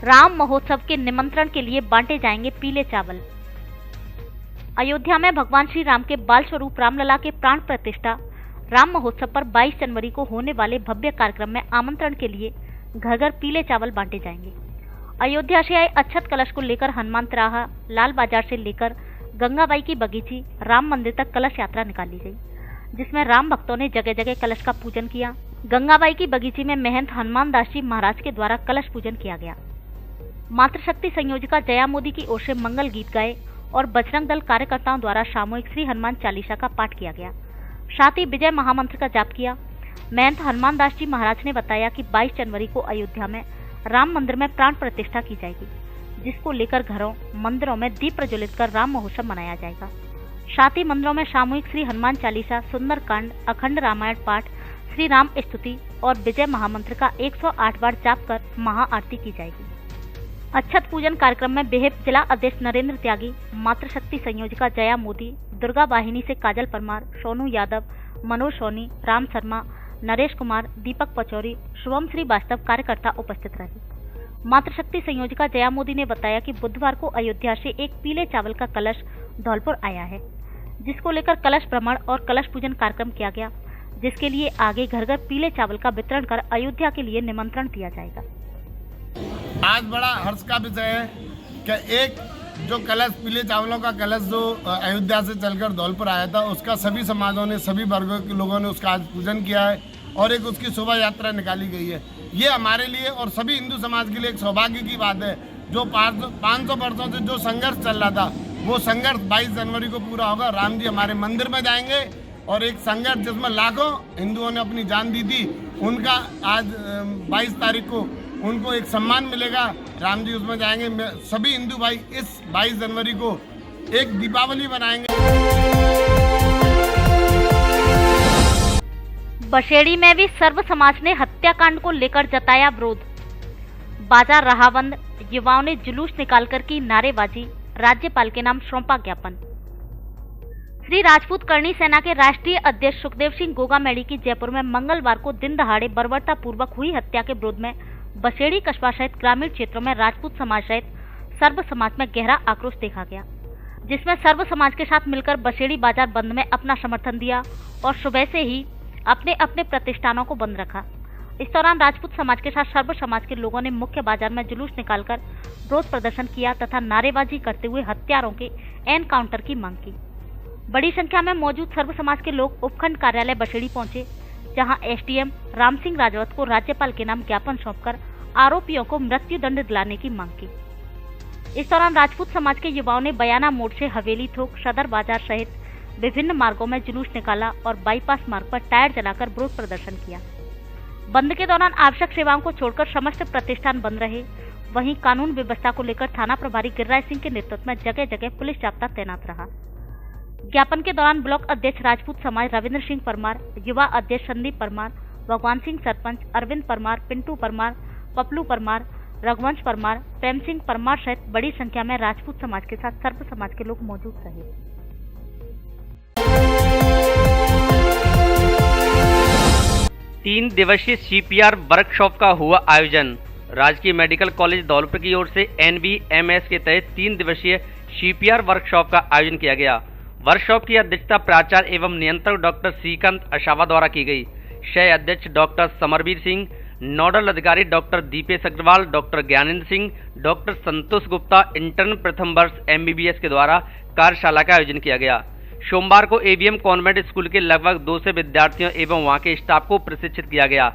राम महोत्सव के निमंत्रण के लिए बांटे जाएंगे पीले चावल। अयोध्या में भगवान श्री राम के बाल स्वरूप रामलला के प्राण प्रतिष्ठा राम महोत्सव पर 22 जनवरी को होने वाले भव्य कार्यक्रम में आमंत्रण के लिए घर घर पीले चावल बांटे जाएंगे। अयोध्या से आए अक्षत कलश को लेकर हनुमान तिराहा, लाल बाजार से लेकर गंगाबाई की बगीची, राम मंदिर तक कलश यात्रा निकाली गई, जिसमें राम भक्तों ने जगह जगह कलश का पूजन किया। गंगाबाई की बगीची में महंत हनुमान दास जी महाराज के द्वारा कलश पूजन किया गया। मातृशक्ति संयोजिका जया मोदी की ओर से मंगल गीत गाए और बजरंग दल कार्यकर्ताओं द्वारा सामूहिक श्री हनुमान चालीसा का पाठ किया गया। साथ ही विजय महामंत्र का जाप किया। महंत हनुमान दास जी महाराज ने बताया कि 22 जनवरी को अयोध्या में राम मंदिर में प्राण प्रतिष्ठा की जाएगी, जिसको लेकर घरों, मंदिरों में दीप प्रज्वलित कर राम महोत्सव मनाया जाएगा। साथ ही मंदिरों में सामूहिक श्री हनुमान चालीसा, सुंदरकांड, अखंड रामायण पाठ, श्री राम स्तुति और विजय महामंत्र का 108 बार जाप कर महाआरती की जाएगी। अक्षत पूजन कार्यक्रम में बेहेप जिला अध्यक्ष नरेंद्र त्यागी, मातृशक्ति संयोजिका जया मोदी, दुर्गा वाहिनी से काजल परमार, सोनू यादव, मनोज सोनी, राम शर्मा, नरेश कुमार, दीपक पचौरी, शुभम श्रीवास्तव कार्यकर्ता उपस्थित रहे। मातृशक्ति संयोजिका जया मोदी ने बताया कि बुधवार को अयोध्या से एक पीले चावल का कलश धौलपुर आया है, जिसको लेकर कलश भ्रमण और कलश पूजन कार्यक्रम किया गया, जिसके लिए आगे घर घर पीले चावल का वितरण कर अयोध्या के लिए निमंत्रण दिया जाएगा। आज बड़ा हर्ष का विषय है कि एक जो कलश, पीले चावलों का कलश जो अयोध्या से चलकर धौलपुर आया था, उसका सभी समाजों ने, सभी वर्गों के लोगों ने उसका आज पूजन किया है और एक उसकी शोभा यात्रा निकाली गई है। ये हमारे लिए और सभी हिंदू समाज के लिए एक सौभाग्य की बात है। जो 500 वर्षों से जो संघर्ष चल रहा था वो संघर्ष 22 जनवरी को पूरा होगा। राम जी हमारे मंदिर में जाएंगे और एक संघर्ष जिसमें लाखों हिंदुओं ने अपनी जान दी थी, उनका आज 22 तारीख को उनको एक सम्मान मिलेगा। राम जी उसमें जाएंगे। सभी हिंदू भाई इस 22 जनवरी को एक दीपावली बनाएंगे। बशेड़ी में भी सर्व समाज ने हत्याकांड को लेकर जताया विरोध। बाजार रहा बंद, युवाओं ने जुलूस निकालकर की नारेबाजी, राज्यपाल के नाम सौंपा ज्ञापन। श्री राजपूत करणी सेना के राष्ट्रीय अध्यक्ष सुखदेव सिंह गोगामेड़ी की जयपुर में मंगलवार को दिन दहाड़े बर्बरता पूर्वक हुई हत्या के विरोध में बशेड़ी कस्बा सहित ग्रामीण क्षेत्रों में राजपूत समाज सहित सर्व समाज में गहरा आक्रोश देखा गया, जिसमें सर्व समाज के साथ मिलकर बशेड़ी बाजार बंद में अपना समर्थन दिया और सुबह से ही अपने अपने प्रतिष्ठानों को बंद रखा। इस दौरान राजपूत समाज के साथ सर्व समाज के लोगों ने मुख्य बाजार में जुलूस निकालकर विरोध प्रदर्शन किया तथा नारेबाजी करते हुए हत्यारों के एनकाउंटर की मांग की। बड़ी संख्या में मौजूद सर्व समाज के लोग उपखंड कार्यालय बशेड़ी पहुंचे, जहां एसडीएम राम सिंह राजवत को राज्यपाल के नाम ज्ञापन सौंपकर आरोपियों को मृत्यु दंड दिलाने की मांग की। इस दौरान राजपूत समाज के युवाओं ने बयाना मोड़ से हवेली थोक, सदर बाजार सहित विभिन्न मार्गों में जुलूस निकाला और बाईपास मार्ग पर टायर जलाकर विरोध प्रदर्शन किया। बंद के दौरान आवश्यक सेवाओं को छोड़कर समस्त प्रतिष्ठान बंद रहे। वहीं कानून व्यवस्था को लेकर थाना प्रभारी गिरिराज सिंह के नेतृत्व में जगह जगह पुलिस जाब्ता तैनात रहा। ज्ञापन के दौरान ब्लॉक अध्यक्ष राजपूत समाज रविंद्र सिंह परमार, युवा अध्यक्ष संदीप परमार, भगवान सिंह सरपंच, अरविंद परमार, पिंटू परमार, पपलू परमार, रघुवंश परमार, प्रेम सिंह परमार सहित बड़ी संख्या में राजपूत समाज के साथ सर्व समाज के लोग मौजूद रहे। 3 दिवसीय CPR वर्कशॉप का हुआ आयोजन। राजकीय मेडिकल कॉलेज धौलपुर की ओर से NBMS के तहत 3 दिवसीय CPR वर्कशॉप का आयोजन किया गया। वर्कशॉप की अध्यक्षता प्राचार्य एवं नियंत्रक डॉक्टर श्रीकांत अशावा द्वारा की गई। सह अध्यक्ष डॉक्टर समरवीर सिंह, नोडल अधिकारी doctor Deepesh Agarwal, doctor Gyanendra Singh, doctor Santosh Gupta, intern प्रथम वर्ष MBBS के द्वारा कार्यशाला का आयोजन किया गया। सोमवार को AVM कॉन्वेंट स्कूल के लगभग 200 विद्यार्थियों एवं वहां के स्टाफ को प्रशिक्षित किया गया।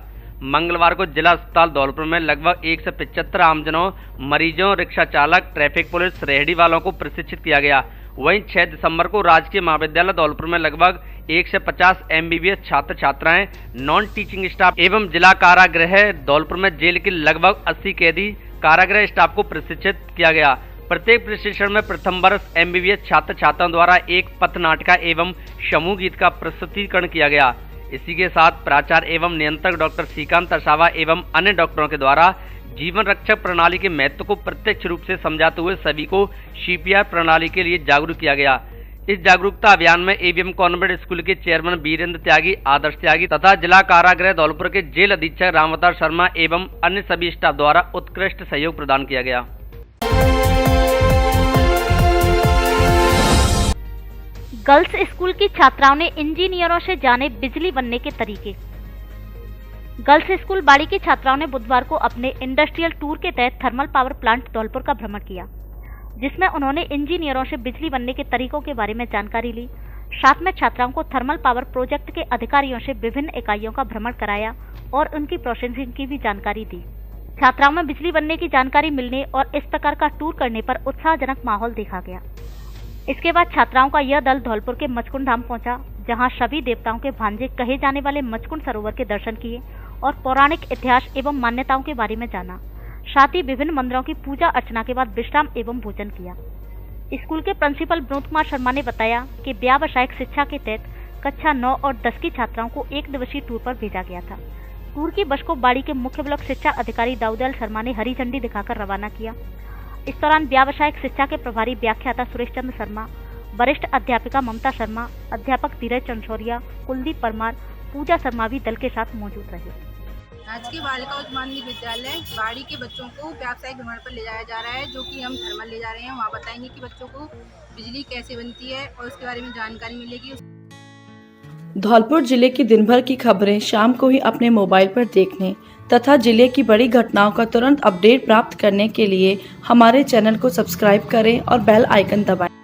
मंगलवार को जिला अस्पताल धौलपुर में लगभग 175 आमजनों, मरीजों, रिक्शा चालक, ट्रैफिक पुलिस, रेहड़ी वालों को प्रशिक्षित किया गया। वहीं 6 दिसंबर को राजकीय महाविद्यालय धौलपुर में लगभग 150 MBBS छात्र छात्राएं, नॉन टीचिंग स्टाफ एवं जिला कारागृह धौलपुर में जेल के लगभग 80 कैदी कारागृह स्टाफ को प्रशिक्षित किया गया। प्रत्येक प्रशिक्षण में प्रथम वर्ष MBBS छात्र छात्राओं द्वारा एक पथनाटिका एवं समूह गीत का प्रस्तुतिकरण किया गया। इसी के साथ प्राचार्य एवं नियंत्रक डॉक्टर श्रीकांत अशावा एवं अन्य डॉक्टरों के द्वारा जीवन रक्षक प्रणाली के महत्व को प्रत्यक्ष रूप से समझाते हुए सभी को CPR प्रणाली के लिए जागरूक किया गया। इस जागरूकता अभियान में AVM कॉन्वेंट स्कूल के चेयरमैन वीरेंद्र त्यागी, आदर्श त्यागी तथा जिला कारागृह धौलपुर के जेल अधीक्षक रामअवतार शर्मा एवं अन्य सभी स्टाफ द्वारा उत्कृष्ट सहयोग प्रदान किया गया। गर्ल्स स्कूल की छात्राओं ने इंजीनियरों से जाने बिजली बनने के तरीके। गर्ल्स स्कूल बाड़ी की छात्राओं ने बुधवार को अपने इंडस्ट्रियल टूर के तहत थर्मल पावर प्लांट धौलपुर का भ्रमण किया, जिसमें उन्होंने इंजीनियरों से बिजली बनने के तरीकों के बारे में जानकारी ली। साथ में छात्राओं को थर्मल पावर प्रोजेक्ट के अधिकारियों से विभिन्न इकाइयों का भ्रमण कराया और उनकी प्रोसेसिंग की भी जानकारी दी। छात्राओं में बिजली बनने की जानकारी मिलने और इस प्रकार का टूर करने पर उत्साहजनक माहौल देखा गया। इसके बाद छात्राओं का यह दल धौलपुर के मचकुंड धाम पहुंचा, जहां सभी देवताओं के भांजे कहे जाने वाले मचकुंड सरोवर के दर्शन किए और पौराणिक इतिहास एवं मान्यताओं के बारे में जाना। साथ ही विभिन्न मंदिरों की पूजा अर्चना के बाद विश्राम एवं भोजन किया। स्कूल के प्रिंसिपल विनोद कुमार शर्मा ने बताया कि व्यावसायिक शिक्षा के तहत कक्षा 9 और 10 की छात्राओं को 1 दिवसीय टूर पर भेजा गया था। टूर की बस को बाड़ी के मुख्य ब्लॉक शिक्षा अधिकारी दाऊदयाल शर्मा ने हरी झंडी दिखाकर रवाना किया। इस दौरान व्यावसायिक शिक्षा के प्रभारी व्याख्याता सुरेश चंद्र शर्मा, वरिष्ठ अध्यापिका ममता शर्मा, अध्यापक धीरज चंदसौरिया, कुलदीप परमार, पूजा शर्मा भी दल के साथ मौजूद रहे। राजकीय बालिका उच्च माध्यमिक विद्यालय बाड़ी के बच्चों को व्यावसायिक भ्रमण पर ले जाया जा रहा है, जो कि हम थर्मल ले जा रहे हैं। वहाँ बताएंगे कि बच्चों को बिजली कैसे बनती है और उसके बारे में जानकारी मिलेगी। धौलपुर जिले की दिन भर की खबरें शाम को ही अपने मोबाइल पर देखने तथा जिले की बड़ी घटनाओं का तुरंत अपडेट प्राप्त करने के लिए हमारे चैनल को सब्सक्राइब करें और बेल आइकन दबाएं।